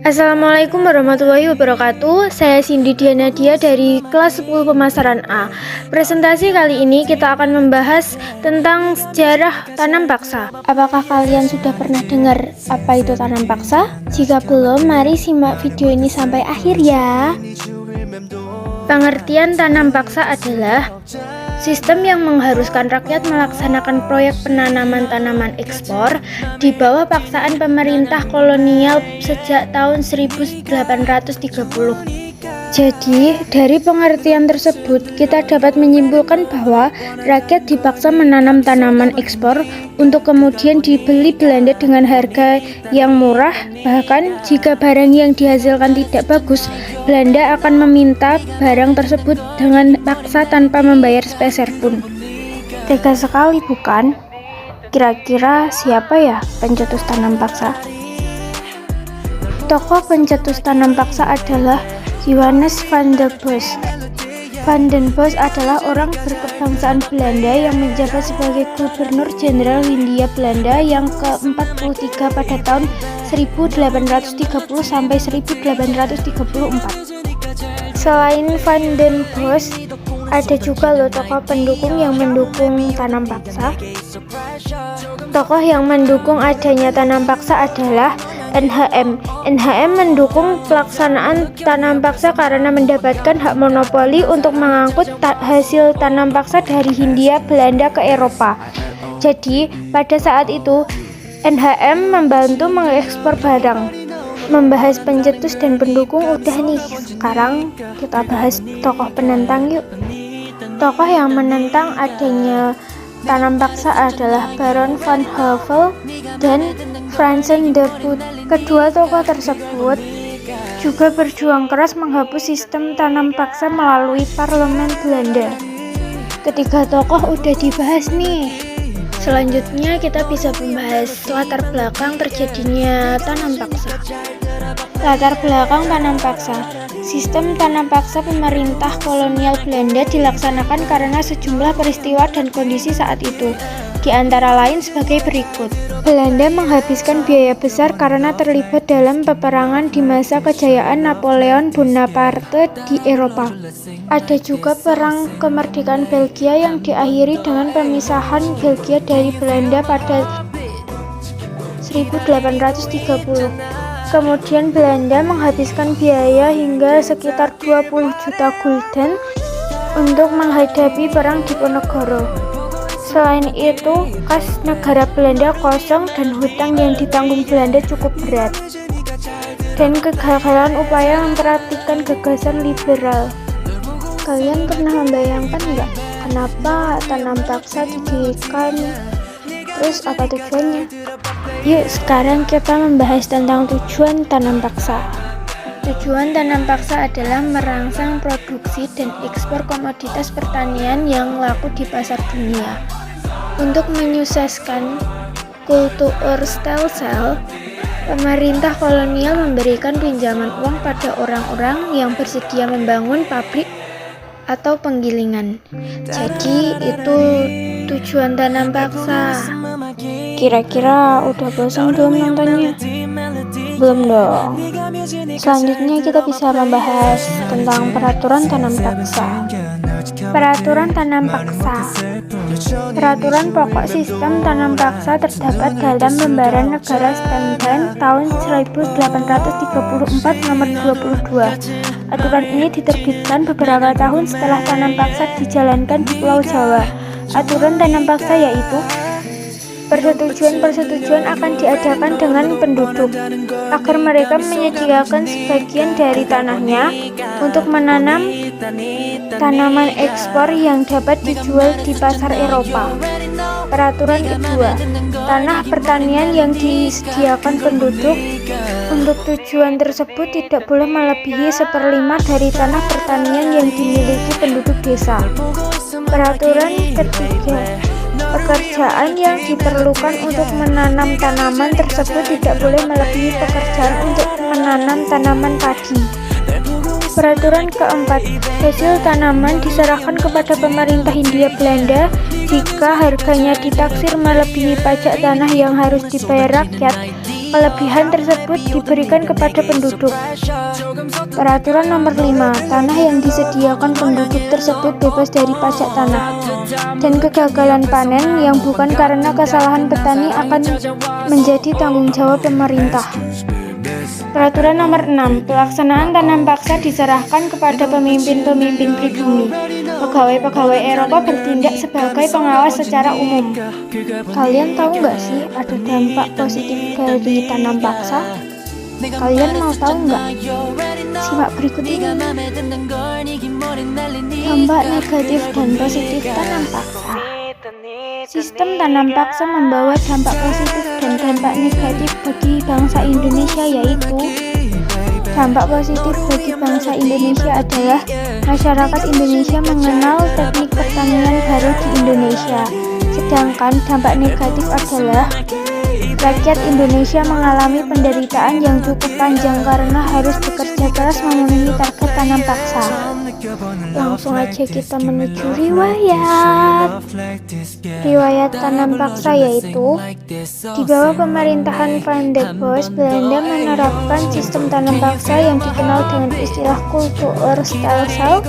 Assalamualaikum warahmatullahi wabarakatuh. Saya Cindy Dianadia dari kelas 10 pemasaran A. Presentasi kali ini kita akan membahas tentang sejarah tanam paksa. Apakah kalian sudah pernah dengar apa itu tanam paksa? Jika belum, mari simak video ini sampai akhir ya. Pengertian tanam paksa adalah sistem yang mengharuskan rakyat melaksanakan proyek penanaman tanaman ekspor di bawah paksaan pemerintah kolonial sejak tahun 1830. Jadi, dari pengertian tersebut, kita dapat menyimpulkan bahwa rakyat dipaksa menanam tanaman ekspor untuk kemudian dibeli Belanda dengan harga yang murah. Bahkan, jika barang yang dihasilkan tidak bagus, Belanda akan meminta barang tersebut dengan paksa tanpa membayar sepeser pun. Tega sekali, bukan? Kira-kira siapa ya pencetus tanam paksa? Tokoh pencetus tanam paksa adalah Johannes van den Bosch. Van den Bosch adalah orang berkebangsaan Belanda yang menjabat sebagai Gubernur Jenderal Hindia Belanda yang ke-43 pada tahun 1830 sampai 1834. Selain Van den Bosch, ada juga loh tokoh pendukung yang mendukung tanam paksa. Tokoh yang mendukung adanya tanam paksa adalah NHM. NHM mendukung pelaksanaan tanam paksa karena mendapatkan hak monopoli untuk mengangkut hasil tanam paksa dari Hindia Belanda ke Eropa. Jadi, pada saat itu NHM membantu mengekspor barang. Membahas pencetus dan pendukung udah nih, sekarang kita bahas tokoh penentang yuk. Tokoh yang menentang adanya tanam paksa adalah Baron van Havel dan Fransen de Boot. Kedua tokoh tersebut juga berjuang keras menghapus sistem tanam paksa melalui parlemen Belanda. Ketiga tokoh udah dibahas nih. Selanjutnya kita bisa membahas latar belakang terjadinya tanam paksa. Latar belakang tanam paksa. Sistem tanam paksa pemerintah kolonial Belanda dilaksanakan karena sejumlah peristiwa dan kondisi saat itu, di antara lain sebagai berikut. Belanda menghabiskan biaya besar karena terlibat dalam peperangan di masa kejayaan Napoleon Bonaparte di Eropa. Ada juga perang kemerdekaan Belgia yang diakhiri dengan pemisahan Belgia dari Belanda pada 1830. Kemudian Belanda menghabiskan biaya hingga sekitar 20 juta gulden untuk menghadapi perang Diponegoro. Selain itu, kas negara Belanda kosong dan hutang yang ditanggung Belanda cukup berat. Dan kegagalan upaya memperhatikan gagasan liberal. Kalian pernah membayangkan nggak kenapa tanam paksa didirikan? Terus apa tujuannya? Yuk sekarang kita membahas tentang tujuan tanam paksa. Tujuan tanam paksa adalah merangsang produksi dan ekspor komoditas pertanian yang laku di pasar dunia. Untuk menyukseskan kultur stelsel, pemerintah kolonial memberikan pinjaman uang pada orang-orang yang bersedia membangun pabrik atau penggilingan. Jadi itu tujuan tanam paksa. Kira-kira udah bosan belum nontonnya? Belum dong. Selanjutnya kita bisa membahas tentang peraturan tanam paksa. Peraturan tanam paksa. Peraturan pokok sistem tanam paksa terdapat dalam Lembaran Negara Stendhal tahun 1834 nomor 22. Aturan ini diterbitkan beberapa tahun setelah tanam paksa dijalankan di Pulau Jawa. Aturan tanam paksa yaitu persetujuan akan diadakan dengan penduduk agar mereka menyediakan sebagian dari tanahnya untuk menanam tanaman ekspor yang dapat dijual di pasar Eropa. Peraturan kedua, tanah pertanian yang disediakan penduduk untuk tujuan tersebut tidak boleh melebihi 1/5 dari tanah pertanian yang dimiliki penduduk desa. Peraturan ketiga, pekerjaan yang diperlukan untuk menanam tanaman tersebut tidak boleh melebihi pekerjaan untuk menanam tanaman padi. Peraturan keempat, hasil tanaman diserahkan kepada pemerintah Hindia Belanda jika harganya ditaksir melebihi pajak tanah yang harus dibayar rakyat. kelebihan tersebut diberikan kepada penduduk. Peraturan nomor 5, tanah yang disediakan penduduk tersebut bebas dari pajak tanah, dan kegagalan panen yang bukan karena kesalahan petani akan menjadi tanggung jawab pemerintah. Peraturan nomor 6, pelaksanaan tanam paksa diserahkan kepada pemimpin-pemimpin pribumi. Pegawai-pegawai Eropa bertindak sebagai pengawas secara umum. Kalian tahu nggak sih ada dampak positif dari tanam paksa? Kalian mau tahu nggak? Simak berikut ini. Dampak negatif dan positif tanam paksa. Sistem tanam paksa membawa dampak positif dan dampak negatif bagi bangsa Indonesia, yaitu dampak positif bagi bangsa Indonesia adalah masyarakat Indonesia mengenal teknik pertanian baru di Indonesia. Sedangkan dampak negatif adalah rakyat Indonesia mengalami penderitaan yang cukup panjang karena harus bekerja keras memenuhi target tanam paksa. Langsung aja kita menuju riwayat. Riwayat tanam paksa yaitu di bawah pemerintahan Van der Bos, Belanda menerapkan sistem tanam paksa yang dikenal dengan istilah Kultuurstelsel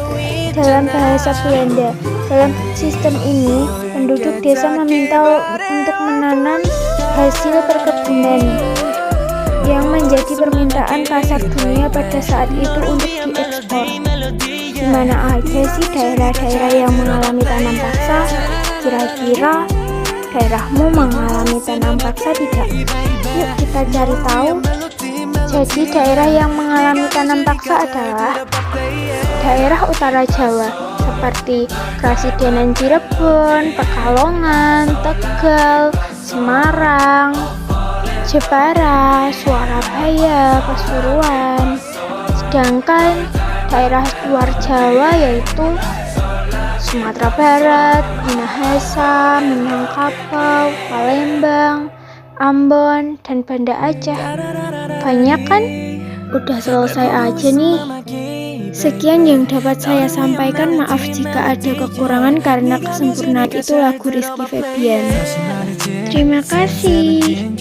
dalam bahasa Belanda. Dalam sistem ini, penduduk desa meminta untuk menanam hasil perkebunan yang menjadi permintaan pasar dunia pada saat itu untuk diekspor. Di mana aja sih daerah-daerah yang mengalami tanam paksa? Kira-kira daerahmu mengalami tanam paksa tidak? Yuk kita cari tahu. Jadi daerah yang mengalami tanam paksa adalah daerah utara Jawa seperti Krasidenan Cirebon, Pekalongan, Tegal, Semarang, Jepara, Surabaya, Pasuruan. Sedangkan daerah luar Jawa yaitu Sumatera Barat, Minahasa, Minangkabau, Palembang, Ambon, dan Banda Aceh. Banyak kan? Udah selesai aja nih. Sekian yang dapat saya sampaikan. Maaf jika ada kekurangan karena kesempurnaan itu lagu Rizky Febian. Terima kasih.